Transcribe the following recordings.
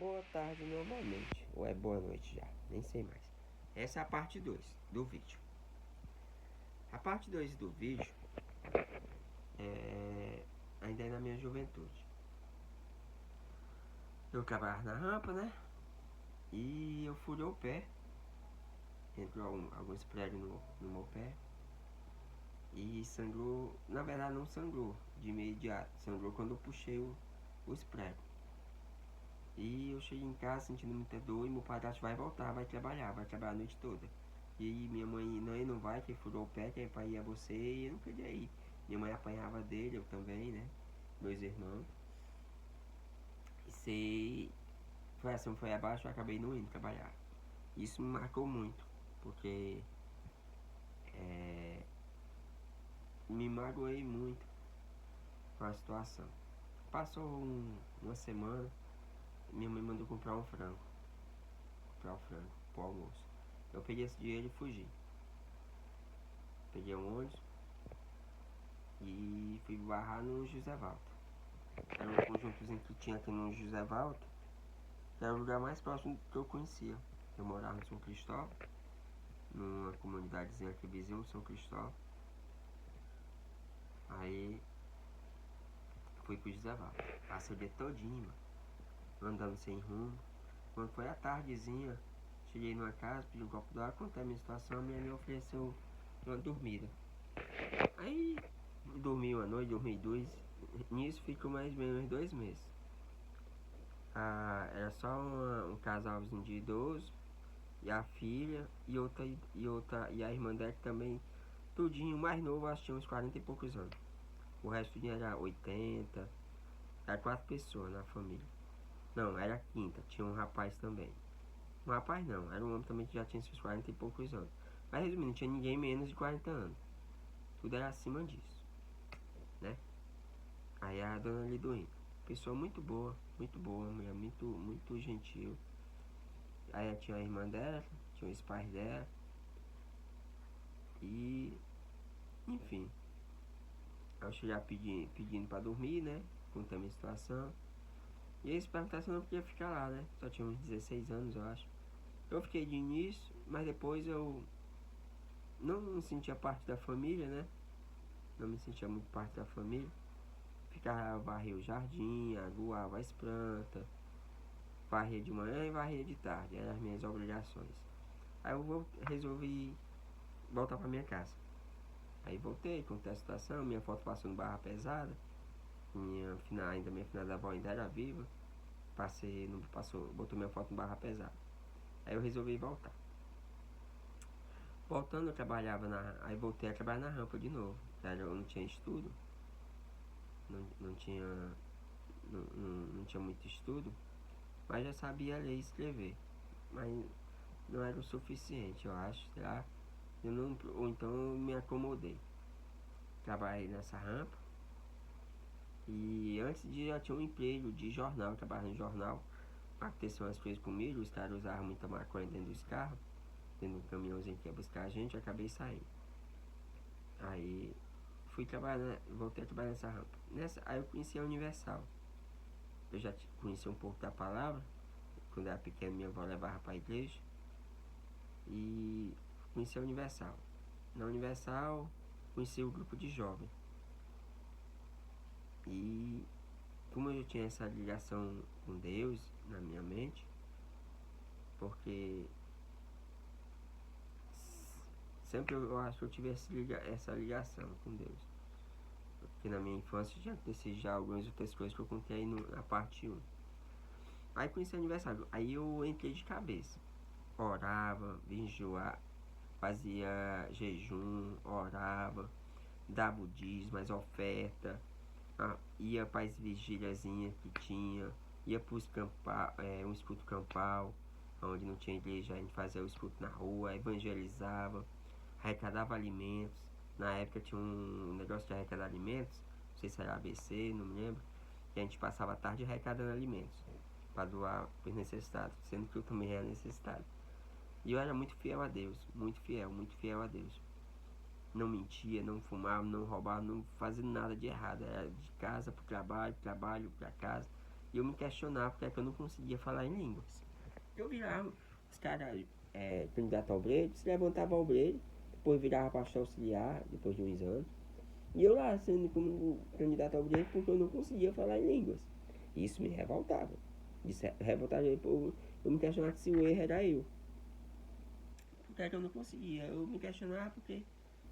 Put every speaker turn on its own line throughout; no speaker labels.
boa tarde normalmente, ou é boa noite já, nem sei mais. Essa é a parte 2 do vídeo. A parte 2 do vídeo ainda é na minha juventude. Eu trabalhava na rampa, né? E eu furei o pé. Entrou alguns pregos no meu pé. E sangrou, na verdade não sangrou de imediato, sangrou quando eu puxei os pregos. E eu cheguei em casa sentindo muita dor e meu padrasto vai voltar, vai trabalhar a noite toda. E minha mãe, não, ele não vai, que furou o pé, que é pra ir a você, e eu não queria ir. Minha mãe apanhava dele, eu também, né? Meus irmãos. E se foi assim, foi abaixo, eu acabei não indo trabalhar. Isso me marcou muito, porque me magoei muito com a situação. Passou uma semana, minha mãe mandou comprar um frango. Comprar um frango pro almoço. Eu peguei esse dinheiro e fugi. Peguei um ônibus e fui barrar no José Walter. Era um conjuntozinho que tinha aqui no José Walter, que era o lugar mais próximo que eu conhecia. Eu morava em São Cristóvão, numa comunidadezinha aqui vizinho, São Cristóvão. Aí fui pro José Walter. Passei o dia todinho, mano, andando sem rumo. Quando foi a tardezinha, cheguei numa casa, pedi um copo d'água, contei a minha situação, a minha mãe me ofereceu uma dormida. Aí dormi uma noite, dormi duas. Nisso ficou mais ou menos 2 meses. Era só um casalzinho de idoso e a filha e a irmã dela também, tudinho mais novo, acho que tinha uns 40 e poucos anos. O resto era 80, era 4 pessoas na família. Não, era quinta, tinha um rapaz também. Um rapaz não, era um homem também que já tinha seus 40 e poucos anos. Mas resumindo, não tinha ninguém menos de 40 anos. Tudo era acima disso, né? Aí a dona Liduína, pessoa muito boa, mulher muito gentil. Aí tinha a irmã dela, tinha os pais dela. E, enfim, eu cheguei pedindo pra dormir, né? Contei a minha situação. E eles perguntaram se eu não podia ficar lá, né? Só tinha uns 16 anos, eu acho. Eu fiquei de início, mas depois eu não me sentia parte da família, né? Não me sentia muito parte da família. Ficava, varria o jardim, aguava as plantas, varria de manhã e varria de tarde. Eram as minhas obrigações. Aí eu resolvi voltar pra minha casa. Aí voltei, contei a situação, minha foto passou no barra pesada. Minha finada avó ainda era viva. Botou minha foto no barra pesada. Aí eu resolvi voltar. Voltando, aí voltei a trabalhar na rampa de novo. Eu não tinha estudo. Não tinha. Não tinha muito estudo. Mas já sabia ler e escrever. Mas não era o suficiente, eu acho, tá? Ou então eu me acomodei. Trabalhei nessa rampa. E antes de já tinha um emprego de jornal, trabalhava no jornal. Aconteceu umas coisas comigo, os caras usavam muita maconha dentro dos carros, dentro do caminhãozinho que ia buscar a gente, eu acabei saindo. Aí voltei a trabalhar nessa rampa. Aí eu conheci a Universal. Eu já conhecia um pouco da palavra, quando era pequeno minha avó levava pra igreja. E conheci a Universal. Na Universal conheci o grupo de jovens. E como eu tinha essa ligação com Deus na minha mente, porque sempre eu acho que eu tive essa ligação com Deus. Porque na minha infância já aconteceu já algumas outras coisas que eu contei aí na parte 1. Aí conheci o aniversário, aí eu entrei de cabeça. Orava, jejuar, fazia jejum, orava, dava o dízimo, as ofertas, ia para as vigíliazinhas que tinha, ia para um escuto campal, onde não tinha igreja, a gente fazia o escuto na rua, evangelizava, arrecadava alimentos. Na época tinha um negócio de arrecadar alimentos, não sei se era ABC, não me lembro, que a gente passava a tarde arrecadando alimentos para doar para os necessitados, sendo que eu também era necessitado. E eu era muito fiel a Deus, muito fiel a Deus. Não mentia, não fumava, não roubava, não fazia nada de errado. Era de casa pro trabalho, trabalho pra casa. E eu me questionava porque é que eu não conseguia falar em línguas. Eu virava, os caras, candidato ao obreiro, se levantava ao obreiro, depois virava pastor auxiliar, depois de uns anos. E eu lá sendo como candidato ao obreiro porque eu não conseguia falar em línguas. Isso me revoltava. Isso revoltava eu me questionava se o erro era eu. Porque é que eu não conseguia. Eu me questionava porque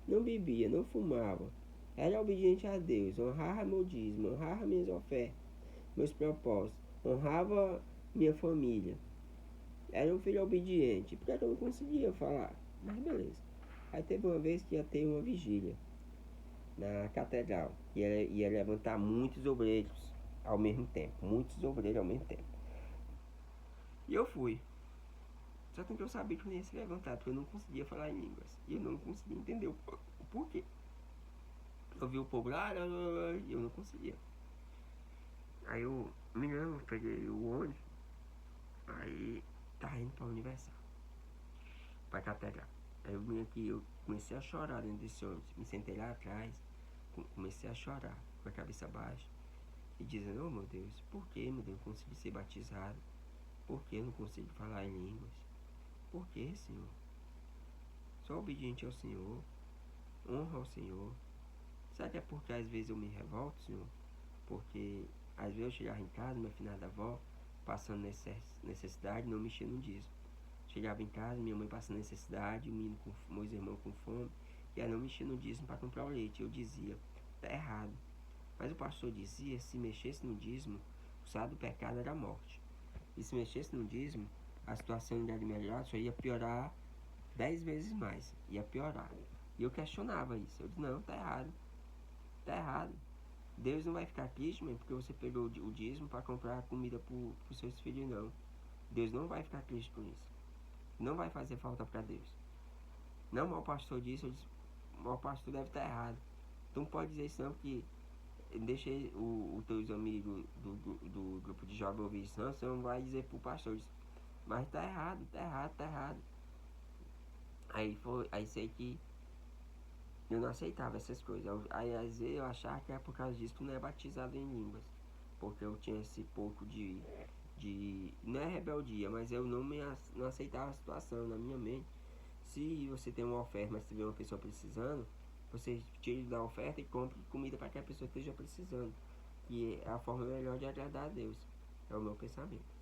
não bebia, não fumava. Era obediente a Deus, honrava meu dízimo, honrava minhas ofertas, meus propósitos, honrava minha família. Era um filho obediente. Por que eu não conseguia falar? Mas beleza. Aí teve uma vez que ia ter uma vigília na catedral. Ia levantar muitos obreiros ao mesmo tempo. Muitos obreiros ao mesmo tempo. E eu fui. Só que eu sabia que eu não ia se levantar, porque eu não conseguia falar em línguas. E eu não conseguia entender o porquê. Eu vi o povo lá e eu não conseguia. Aí eu me lembro, peguei o ônibus. Aí tava indo pra Universal, pra catedral. Aí eu vim aqui, eu comecei a chorar dentro desse ônibus. Me sentei lá atrás, comecei a chorar, com a cabeça baixa. E dizendo, oh meu Deus, por que, meu Deus, eu não consegui ser batizado? Por que eu não consigo falar em línguas? Por que, Senhor? Sou obediente ao Senhor, honro ao Senhor. Será que é porque às vezes eu me revolto, Senhor? Porque às vezes eu chegava em casa, minha finada avó, passando necessidade, não mexia no dízimo. Chegava em casa, minha mãe passando necessidade, meus irmãos com fome, e ela não mexia no dízimo para comprar o leite. Eu dizia, tá errado. Mas o pastor dizia, se mexesse no dízimo, o salário do pecado era a morte. E se mexesse no dízimo, a situação não ia melhorar, só ia piorar 10 vezes mais. Ia piorar. E eu questionava isso. Eu disse, não, tá errado. Tá errado. Deus não vai ficar triste, mãe, porque você pegou o dízimo para comprar comida para os seus filhos, não. Deus não vai ficar triste com isso. Não vai fazer falta para Deus. Não, mas o pastor disse, eu disse, o pastor deve estar errado. Tu não pode dizer isso não, porque deixa os teus amigos do grupo de jovens ouvir isso não, você não vai dizer pro pastor. Disse, mas tá errado, tá errado, tá errado. Aí sei que eu não aceitava essas coisas. Aí às vezes eu achava que era por causa disso que não é batizado em línguas. Porque eu tinha esse pouco de não é rebeldia, mas eu não aceitava a situação na minha mente. Se você tem uma oferta, mas você vê uma pessoa precisando, você tira da oferta e compra comida para que a pessoa esteja precisando. Que é a forma melhor de agradar a Deus. É o meu pensamento.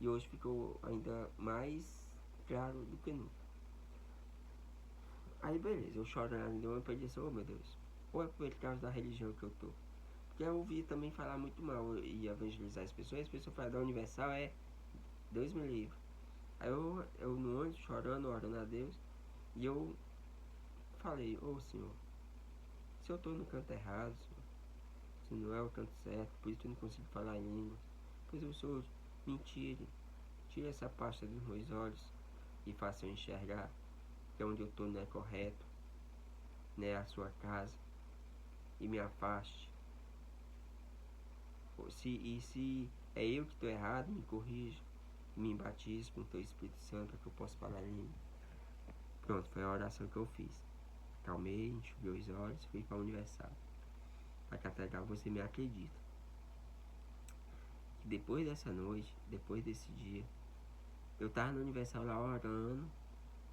E hoje ficou ainda mais claro do que nunca. Aí beleza, eu chorando, deu uma predição, oh meu Deus. Ou é por causa da religião que eu tô. Porque eu ouvi também falar muito mal e evangelizar as pessoas falam da Universal Deus me livre. Aí eu no ônibus chorando, orando a Deus, e eu falei, ô Senhor, se eu tô no canto errado, Senhor, se não é o canto certo, por isso que eu não consigo falar em língua, pois o Senhor me tire essa pasta dos meus olhos e faça eu enxergar que onde eu tô não é correto, não é a sua casa, e me afaste. Se é eu que estou errado, me corrija, me batize com o teu Espírito Santo para que eu possa falar em língua. Pronto, foi a oração que eu fiz. Calmei, enxuguei os olhos, fui para o Universal. A catedral, você me acredita que depois dessa noite, depois desse dia, eu tava no Universal lá orando,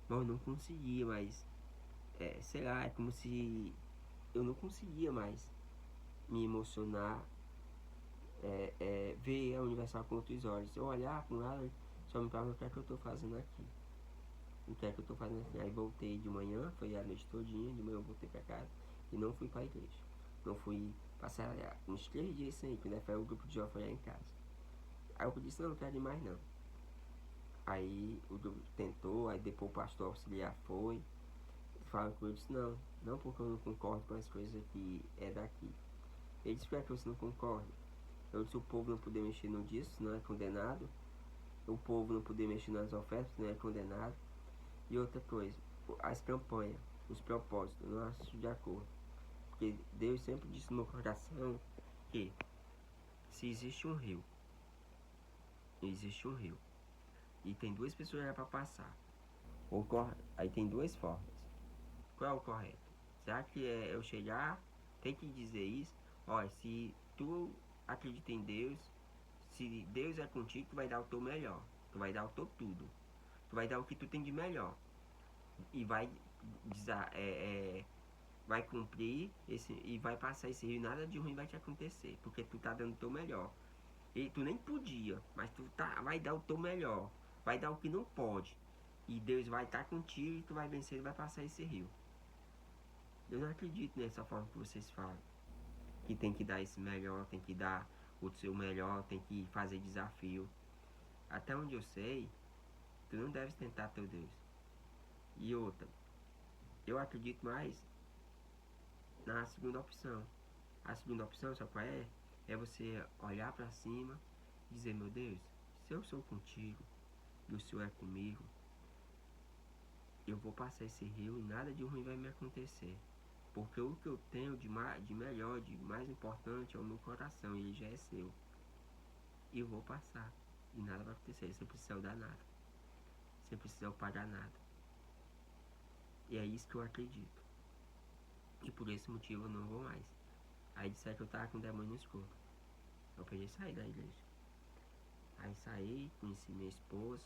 mas eu não conseguia mais. Sei lá, é como se eu não conseguia mais me emocionar, ver a Universal com outros olhos. Eu olhar para um lado, só me perguntava o que é que eu tô fazendo aqui. O que é que eu tô fazendo aqui? Aí voltei de manhã, foi a noite todinha, de manhã eu voltei pra casa e não fui pra igreja. Não fui passar uns 3 dias sem ir, quando foi o grupo de jovens foi lá em casa. Aí eu disse, não quero ir mais não. Aí o grupo tentou, aí depois o pastor auxiliar foi, falando com ele, disse, não porque eu não concordo com as coisas que é daqui. Ele disse, por que você não concorda? Eu disse, o povo não poder mexer no disso, não é condenado. O povo não poder mexer nas ofertas, não é condenado. E outra coisa, as campanhas, os propósitos, não acho de acordo. Porque Deus sempre disse no meu coração que se existe um rio, e tem duas pessoas para passar. Aí tem duas formas. Qual é o correto? Será que é eu chegar, tem que dizer isso? Olha, se tu acredita em Deus, Se Deus é contigo, tu vai dar o teu melhor. Tu vai dar o teu tudo. Tu vai dar o que tu tem de melhor. E vai cumprir e vai passar esse rio, nada de ruim vai te acontecer, porque tu tá dando o teu melhor. E tu nem podia, mas vai dar o teu melhor. Vai dar o que não pode. E Deus vai estar contigo e tu vai vencer e vai passar esse rio. Eu não acredito nessa forma que vocês falam. Que tem que dar esse melhor, tem que dar o seu melhor, tem que fazer desafio. Até onde eu sei, tu não deves tentar teu Deus. E outra, eu acredito mais na segunda opção. A segunda opção, sabe qual é? É você olhar para cima e dizer, meu Deus, se eu sou contigo e o Senhor é comigo, eu vou passar esse rio e nada de ruim vai me acontecer. Porque o que eu tenho de melhor, de mais importante é o meu coração, e ele já é seu. E eu vou passar. E nada vai acontecer, sem precisar dar nada. Sem precisar pagar nada. E é isso que eu acredito. E por esse motivo eu não vou mais. Aí disseram que eu tava com demônio no escuro. Eu peguei e saí da igreja. Aí saí, conheci minha esposa.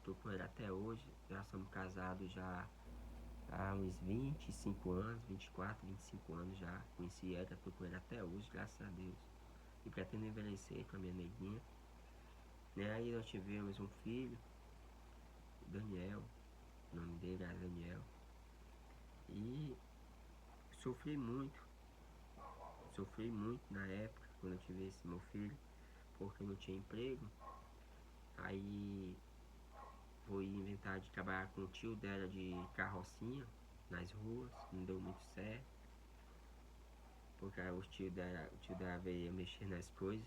Tô com ela até hoje. Já somos casados já há uns 25 anos, 24, 25 anos já. Conheci ela, tô com ela até hoje, graças a Deus. E pretendo envelhecer com a minha neguinha. Né? Aí nós tivemos um filho, Daniel. O nome dele era Daniel. E sofri muito. Sofri muito na época, quando eu tive esse meu filho, porque eu não tinha emprego. Aí fui inventar de trabalhar com o tio dela de carrocinha nas ruas, não deu muito certo, porque o tio dela veio mexer nas coisas,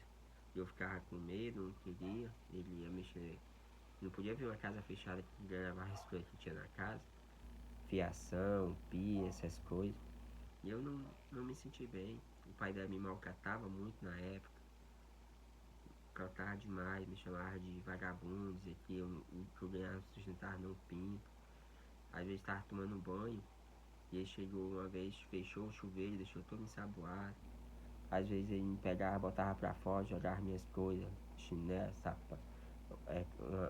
e eu ficava com medo, não queria, ele ia mexer, não podia ver uma casa fechada que ele levar as coisas que tinha na casa, fiação, pia, essas coisas, e eu não me senti bem. O pai dela me maltratava muito na época, maltratava demais, me chamava de vagabundo, dizia que eu ganhava sustentar no pinto. Às vezes estava tomando banho e ele chegou uma vez, fechou o chuveiro, deixou todo ensaboado. Às vezes ele me pegava, botava pra fora, jogava minhas coisas, chinelo, sapato,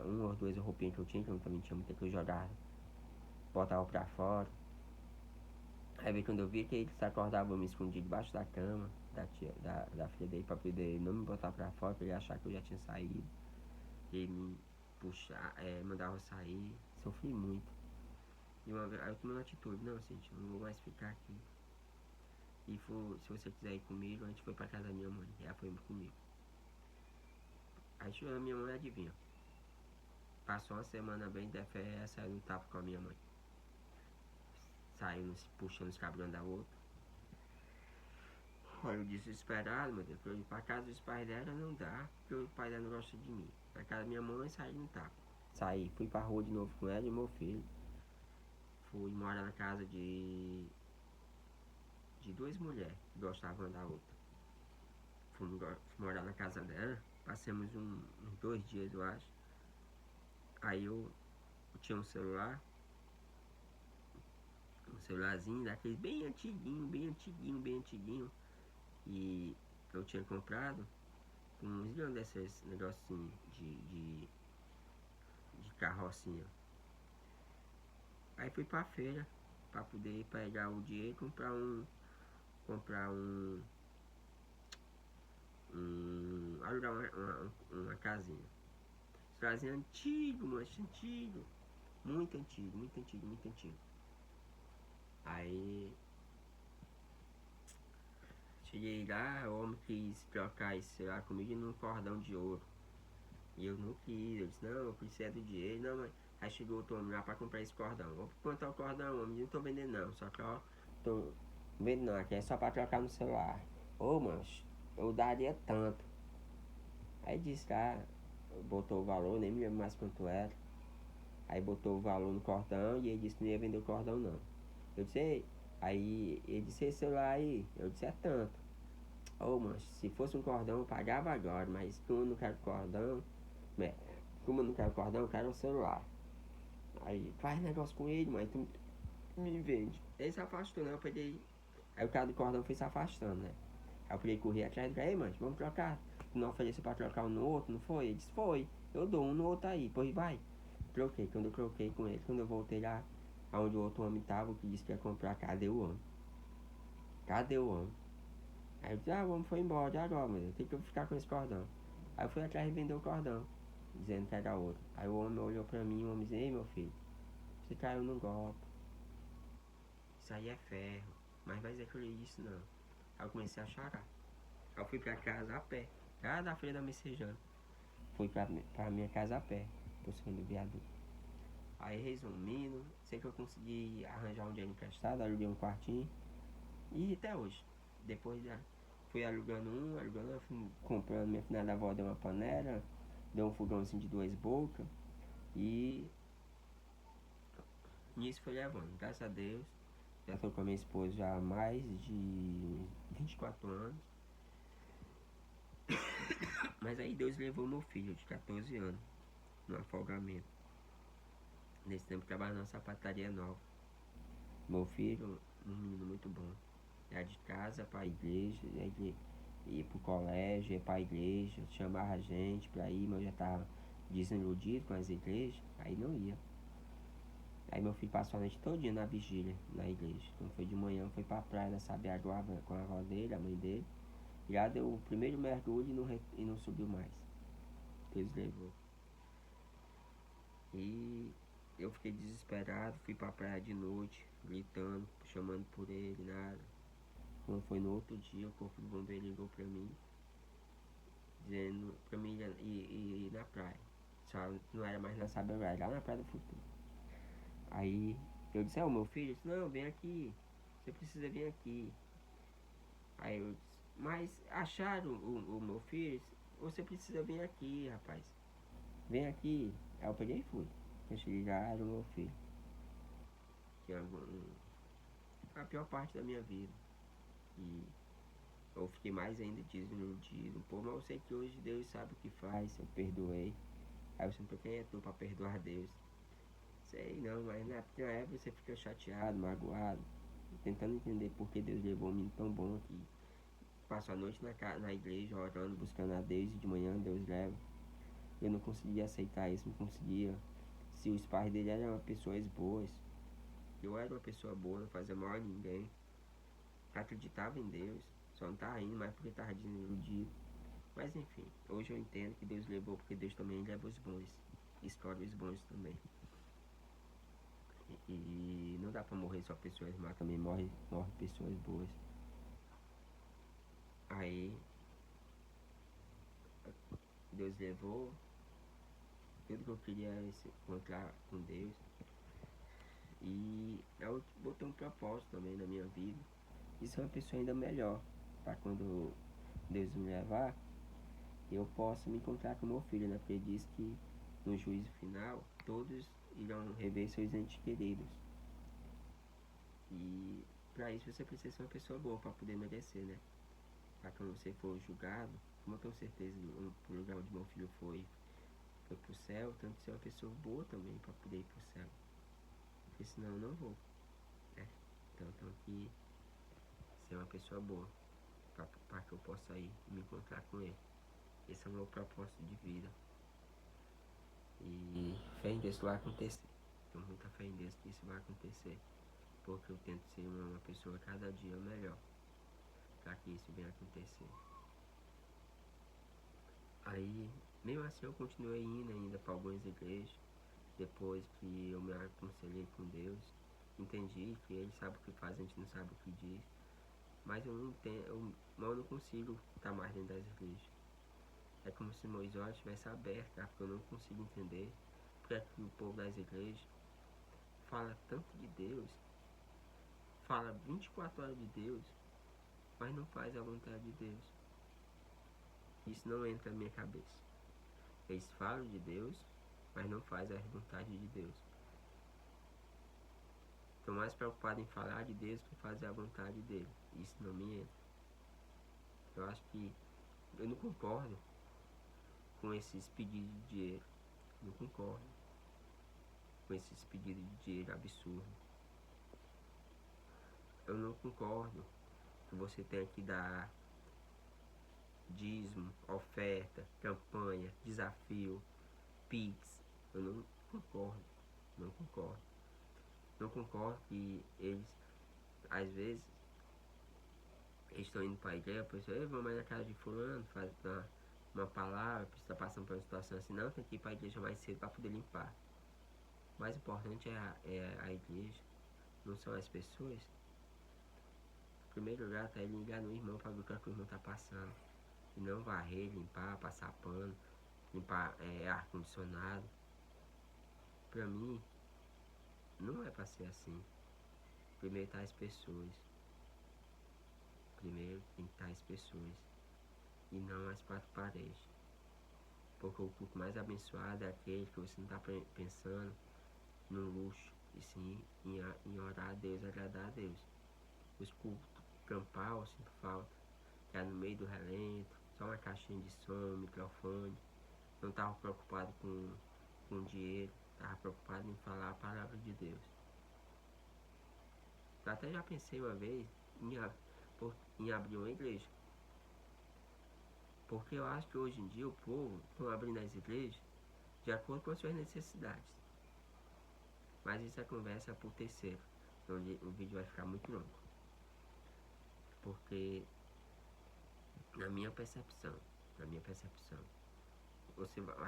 uma ou duas roupinhas que eu tinha, que eu também tinha muita coisa, jogava, botava pra fora. Aí quando eu via que ele se acordava, eu me escondia debaixo da cama da filha dele pra poder não me botar pra fora, pra ele achar que eu já tinha saído. Ele me puxar, mandava eu sair, sofri muito. E uma vez, aí eu tomei uma atitude, não, gente, não vou mais ficar aqui. E se você quiser ir comigo, a gente foi pra casa da minha mãe. E ela foi comigo. Aí chegou a minha mãe, adivinha. Passou uma semana bem, da fé, saiu no tapa com a minha mãe. Saiu puxando os cabrões da outra. Aí eu desesperado, meu Deus, pra eu ir pra casa dos pais dela não dá, porque o pai dela não gosta de mim. Na casa da minha mãe, saí no tapa. Saí, fui pra rua de novo com ela e meu filho. Fui morar na casa de duas mulheres que gostavam da outra. Fui morar na casa dela, passamos uns 2 dias, eu acho. Aí eu tinha um celularzinho daqueles bem antiguinho, bem antiguinho, bem antiguinho. E eu tinha comprado com uns milhões desses negocinhos de carrocinha. Aí fui pra feira pra poder pegar o dinheiro e comprar alugar uma casinha. Celularzinho antigo, mas antigo. Muito antigo, muito antigo, muito antigo. Aí cheguei lá, o homem quis trocar esse celular comigo num cordão de ouro. E eu não quis, eu disse, não, eu preciso do dinheiro, não, mas aí chegou outro homem lá pra comprar esse cordão. Vou quanto é o cordão, homem? Não tô vendendo não, só que ó, tô vendendo não, aqui é só pra trocar no celular. Ô, mancho, eu daria tanto. Aí disse lá, botou o valor, nem me lembro mais quanto era. Aí botou o valor no cordão e ele disse que não ia vender o cordão não. Eu disse, ei. Aí ele disse, esse celular aí, eu disse, é tanto. Ô, mancho, se fosse um cordão eu pagava agora, mas como eu não quero cordão, como eu não quero cordão, eu quero um celular. Aí faz negócio com ele, mas tu me vende. Ele se afastou, né? Eu peguei. Aí o cara do cordão foi se afastando, né? Aí eu peguei correr atrás do cara, ei, mancho, vamos trocar. não ofereceu pra trocar um no outro, não foi? Ele disse, foi, eu dou um no outro aí, pois vai. Troquei, quando eu troquei com ele, quando eu voltei lá, aonde o outro homem tava, que disse que ia comprar, cadê o homem? Cadê o homem? Aí eu disse, o homem foi embora, de agora, mas eu tenho que ficar com esse cordão. Aí eu fui atrás e vendeu o cordão, dizendo que era outro. Aí o homem olhou pra mim, o homem disse, ei meu filho, você caiu no golpe. Isso aí é ferro, mas vai dizer que eu li isso não. Aí eu comecei a chorar. Aí eu fui pra casa a pé, lá da Feira da Messejana. Fui pra minha casa a pé, por cima do viaduto. Aí resumindo, sei que eu consegui arranjar um dinheiro emprestado, aluguei um quartinho. E até hoje. Depois já fui alugando um, fui comprando. Minha finada avó deu uma panela, deu um fogãozinho de 2 bocas. E nisso foi levando, graças a Deus. Já estou com a minha esposa já há mais de 24 anos. Mas aí Deus levou meu filho de 14 anos no afogamento. Nesse tempo trabalhando na sapataria nova. Meu filho, um menino muito bom. Ia de casa pra igreja, ia pro colégio, ia pra igreja, chamava a gente pra ir, mas eu já tava desiludido com as igrejas, aí não ia. Aí meu filho passou a noite todinha na vigília, na igreja. Quando foi de manhã, foi pra praia da Sabiaguaba com a avó dele, a mãe dele. Já deu o primeiro mergulho e não subiu mais. Deus levou. E eu fiquei desesperado, fui pra praia de noite, gritando, chamando por ele, nada. Quando foi no outro dia, o corpo do bombeiro ligou pra mim, dizendo pra mim ir na praia. Só não era mais na Sabiaguá, era lá na Praia do Futuro. Aí eu disse, o meu filho disse, não, vem aqui, você precisa vir aqui. Aí eu disse, mas acharam o meu filho? Você precisa vir aqui, rapaz. Vem aqui. Aí eu peguei e fui. Eles ligaram o meu filho. Que é a pior parte da minha vida. E eu fiquei mais ainda desiludido. Pô, mas eu sei que hoje Deus sabe o que faz, eu perdoei. Aí eu sempre, quem é tu pra perdoar Deus? Sei não, mas na época você fica chateado, magoado, tentando entender por que Deus levou um menino tão bom aqui. Passo a noite na igreja orando, buscando a Deus e de manhã Deus leva. Eu não conseguia aceitar isso, não conseguia. Se os pais dele eram pessoas boas, eu era uma pessoa boa, não fazia mal a ninguém. Acreditava em Deus, só não estava indo mais porque estava desiludido. Mas enfim, hoje eu entendo que Deus levou porque Deus também leva os bons. Escolhe os bons também. E não dá pra morrer só pessoas más, também morre pessoas boas. Aí Deus levou, tudo que eu queria era se encontrar com Deus. E eu botei um propósito também na minha vida. E ser uma pessoa ainda melhor. Para quando Deus me levar, eu possa me encontrar com meu filho, né? Porque ele diz que no juízo final todos irão rever seus entes queridos. E para isso você precisa ser uma pessoa boa para poder merecer, né? Para quando você for julgado, como eu tenho certeza no lugar onde meu filho foi pro céu, tanto ser uma pessoa boa também para poder ir pro céu. Porque senão eu não vou, né? Então eu tenho que ser uma pessoa boa para que eu possa ir me encontrar com ele. Esse é o meu propósito de vida. E fé em Deus que vai acontecer. Tenho muita fé em Deus que isso vai acontecer. Porque eu tento ser uma pessoa cada dia melhor para que isso venha acontecer. Aí, mesmo assim, eu continuei indo ainda para algumas igrejas. Depois que eu me aconselhei com Deus, entendi que Ele sabe o que faz, a gente não sabe o que diz. Mas eu não tenho, eu não consigo estar mais dentro das igrejas. É como se meus olhos estivessem abertos, tá? Porque eu não consigo entender porque é que o povo das igrejas fala tanto de Deus, fala 24 horas de Deus, mas não faz a vontade de Deus. Isso não entra na minha cabeça. Eles falam de Deus, mas não fazem a vontade de Deus. Estão mais preocupados em falar de Deus que fazer a vontade dele. Isso não me entra. Eu acho que eu não concordo com esses pedidos de dinheiro. Não concordo com esses pedidos de dinheiro absurdos. Eu não concordo que você tenha que dar dízimo, oferta, campanha, desafio, Pix. Eu não concordo. Não concordo. Não concordo que eles, às vezes, eles estão indo para a igreja, a pessoa, vamos mais na casa de fulano, faz uma palavra, está passando por uma situação assim, não, tem que ir para a igreja mais cedo para poder limpar. O mais importante é a igreja, não são as pessoas. Em primeiro lugar, tá ele ligar no irmão para ver o que o irmão está passando. E não varrer, limpar, passar pano, limpar ar-condicionado. Pra mim, não é pra ser assim. Primeiro tá as pessoas. Primeiro tem que estar as pessoas. E não as quatro paredes. Porque o culto mais abençoado é aquele que você não tá pensando no luxo. E sim em orar a Deus, agradar a Deus. Os cultos campal eu sinto falta. Que é no meio do relento, só uma caixinha de som, um microfone. Não tava preocupado com dinheiro. Tava preocupado em falar a palavra de Deus. Eu até já pensei uma vez em abrir uma igreja. Porque eu acho que hoje em dia o povo estão abrindo as igrejas de acordo com as suas necessidades. Mas isso é conversa por terceiro. Onde o vídeo vai ficar muito longo. Porque na minha percepção,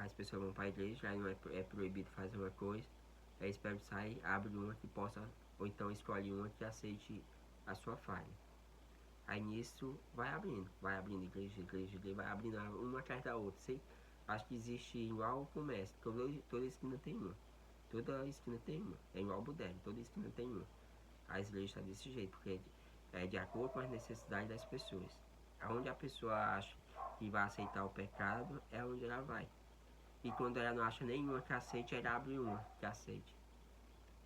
as pessoas vão para a igreja, aí não é proibido fazer uma coisa, aí espera sair, abre uma que possa, ou então escolhe uma que aceite a sua falha. Aí nisso vai abrindo igreja, vai abrindo uma atrás da outra. Acho que existe igual o comércio, toda esquina tem uma. Toda esquina tem uma. É igual o bodega, toda esquina tem uma. As igrejas estão desse jeito, porque é de acordo com as necessidades das pessoas. Aonde a pessoa acha que vai aceitar o pecado, é onde ela vai. E quando ela não acha nenhuma que aceite, ela abre uma que aceite.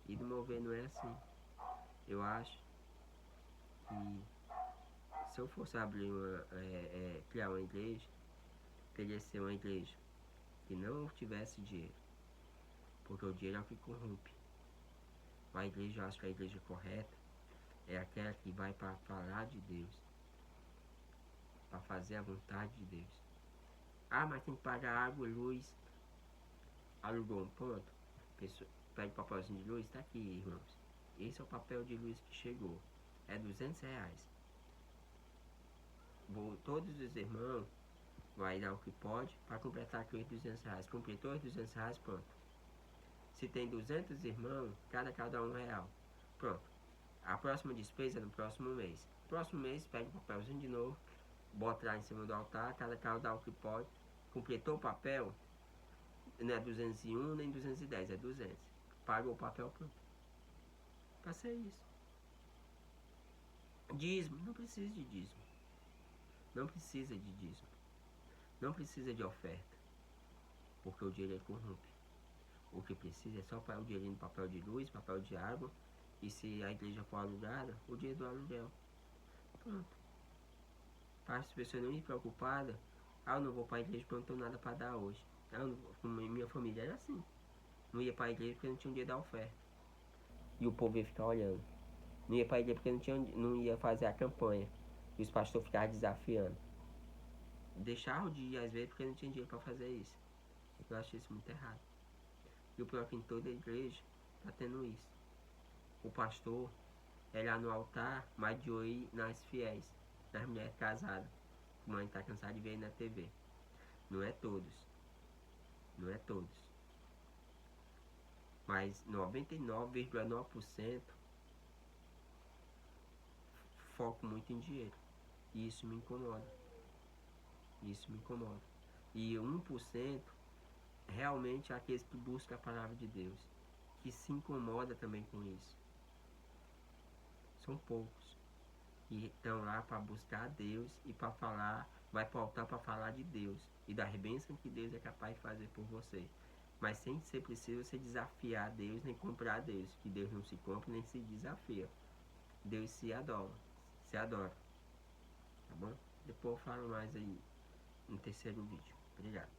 E do meu ver não é assim. Eu acho que se eu fosse abrir criar uma igreja, teria que ser uma igreja que não tivesse dinheiro. Porque o dinheiro é o que corrompe. A igreja, eu acho que a igreja correta é aquela que vai para falar de Deus. Para fazer a vontade de Deus. Ah, mas tem que pagar água, luz. Alugou um ponto. Pede papelzinho de luz, tá aqui, irmãos. Esse é o papel de luz que chegou. É R$200. Todos os irmãos vai dar o que pode para completar aqui os R$200. Completou os R$200, pronto. Se tem 200 irmãos, cada R$1. Pronto. A próxima despesa é no próximo mês. Próximo mês, pega o papelzinho de novo, bota lá em cima do altar, cada dá o que pode. Completou o papel, não é 201 nem 210, é 200. Pagou o papel, pronto. Pra ser isso. Dízimo, não precisa de dízimo. Não precisa de dízimo. Não precisa de oferta. Porque o dinheiro corrompe. O que precisa é só para o dinheiro no papel de luz, papel de água. E se a igreja for alugada, o dinheiro do aluguel. Pronto. Para as pessoas não irem preocupadas. Ah, eu não vou para a igreja porque eu não tenho nada para dar hoje. Minha família era assim. Não ia para a igreja porque não tinha um dia da oferta. E o povo ia ficar olhando. Não ia para a igreja porque não ia fazer a campanha. E os pastores ficavam desafiando. Deixar o dia às vezes porque não tinha dinheiro para fazer isso. Eu acho isso muito errado. E o pior é que em toda a igreja está tendo isso. O pastor é lá no altar, mas de olho nas fiéis, nas mulheres casadas. Como a gente está cansado de ver aí na TV. Não é todos. Não é todos. Mas 99,9% foco muito em dinheiro. E isso me incomoda. E 1% realmente é aqueles que buscam a palavra de Deus. Que se incomoda também com isso. São poucos. E estão lá para buscar a Deus e para falar, vai faltar para falar de Deus e das bênçãos que Deus é capaz de fazer por você. Mas sem ser preciso você desafiar Deus nem comprar Deus, que Deus não se compra nem se desafia. Deus se adora, tá bom? Depois eu falo mais aí no terceiro vídeo. Obrigado.